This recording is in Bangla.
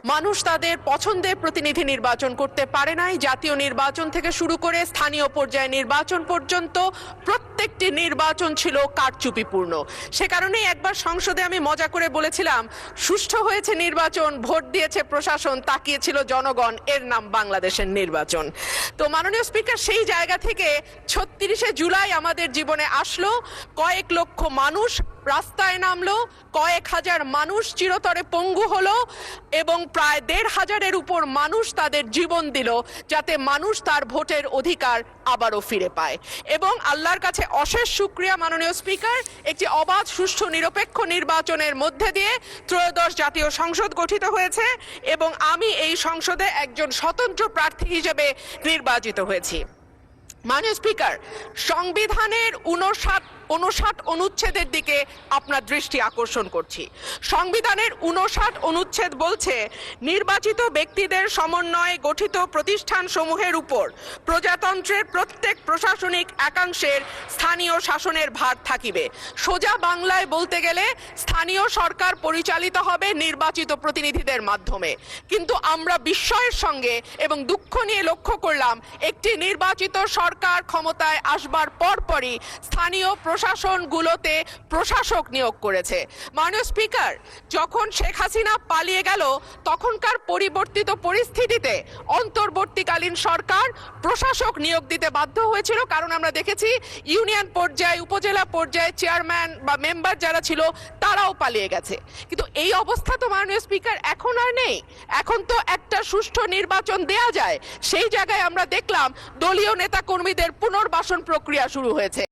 মানুষ তাদের পছন্দের প্রতিনিধি নির্বাচন করতে পারে নাই। জাতীয় নির্বাচন থেকে শুরু করে স্থানীয় পর্যায়ে নির্বাচন পর্যন্ত প্রত্যেকটি নির্বাচন ছিল কারচুপিপূর্ণ। সে কারণেই একবার সংসদে আমি মজা করে বলেছিলাম, সুষ্ঠু হয়েছে নির্বাচন, ভোট দিয়েছে প্রশাসন, তাকিয়েছিল জনগণ, এর নাম বাংলাদেশের নির্বাচন। তো মাননীয় স্পিকার, সেই জায়গা থেকে ৩৬শে জুলাই আমাদের জীবনে আসলো, কয়েক লক্ষ মানুষ রাস্তায় নামলো, কয়েক হাজার মানুষ চিরতরে পঙ্গু হলো এবং প্রায় ১৫০০-এর উপর মানুষ তাদের জীবন দিল যাতে মানুষ তার ভোটের অধিকার আবারও ফিরে পায়। এবং আল্লাহর কাছে অশেষ শুকরিয়া মাননীয় স্পিকার, একটি অবাধ, সুষ্ঠু, নিরপেক্ষ নির্বাচনের মধ্যে দিয়ে ত্রয়োদশ জাতীয় সংসদ গঠিত হয়েছে এবং আমি এই সংসদে একজন স্বতন্ত্র প্রার্থী হিসেবে নির্বাচিত হয়েছি। মাননীয় স্পিকার, সংবিধানের ৫৯ অনুচ্ছেদের দিকে আপনার দৃষ্টি আকর্ষণ করছি। সংবিধানের ৫৯ অনুচ্ছেদ বলছে, নির্বাচিত ব্যক্তিদের সমন্বয়ে গঠিত প্রতিষ্ঠান সমূহের উপর প্রজাতন্ত্রের প্রত্যেক প্রশাসনিক একাংশের স্থানীয় শাসনের ভার থাকিবে। সোজা বাংলায় বলতে গেলে স্থানীয় সরকার পরিচালিত হবে নির্বাচিত প্রতিনিধিদের মাধ্যমে। কিন্তু আমরা বিস্ময়ের সঙ্গে এবং দুঃখ নিয়ে লক্ষ্য করলাম, একটি নির্বাচিত সরকার ক্ষমতায় আসবার পরপরই স্থানীয় প্রশাসনগুলোতে প্রশাসক নিয়োগ করেছে। মাননীয় স্পিকার, যখন শেখ হাসিনা পালিয়ে গেল তখনকার পরিবর্তিত পরিস্থিতিতে অন্তর্বর্তীকালীন সরকার প্রশাসক নিয়োগ দিতে বাধ্য হয়েছিল, কারণ আমরা দেখেছি ইউনিয়ন পর্যায়ে, উপজেলা পর্যায়ে চেয়ারম্যান বা মেম্বার যারা ছিল তারাও পালিয়ে গেছে। কিন্তু এই অবস্থা তো মাননীয় স্পিকার এখন আর নেই। এখন তো একটা সুষ্ঠু নির্বাচন দেয়া যায়। সেই জায়গায় আমরা দেখলাম দলীয় নেতাকর্মীদের পুনর্বাসন প্রক্রিয়া শুরু হয়েছে।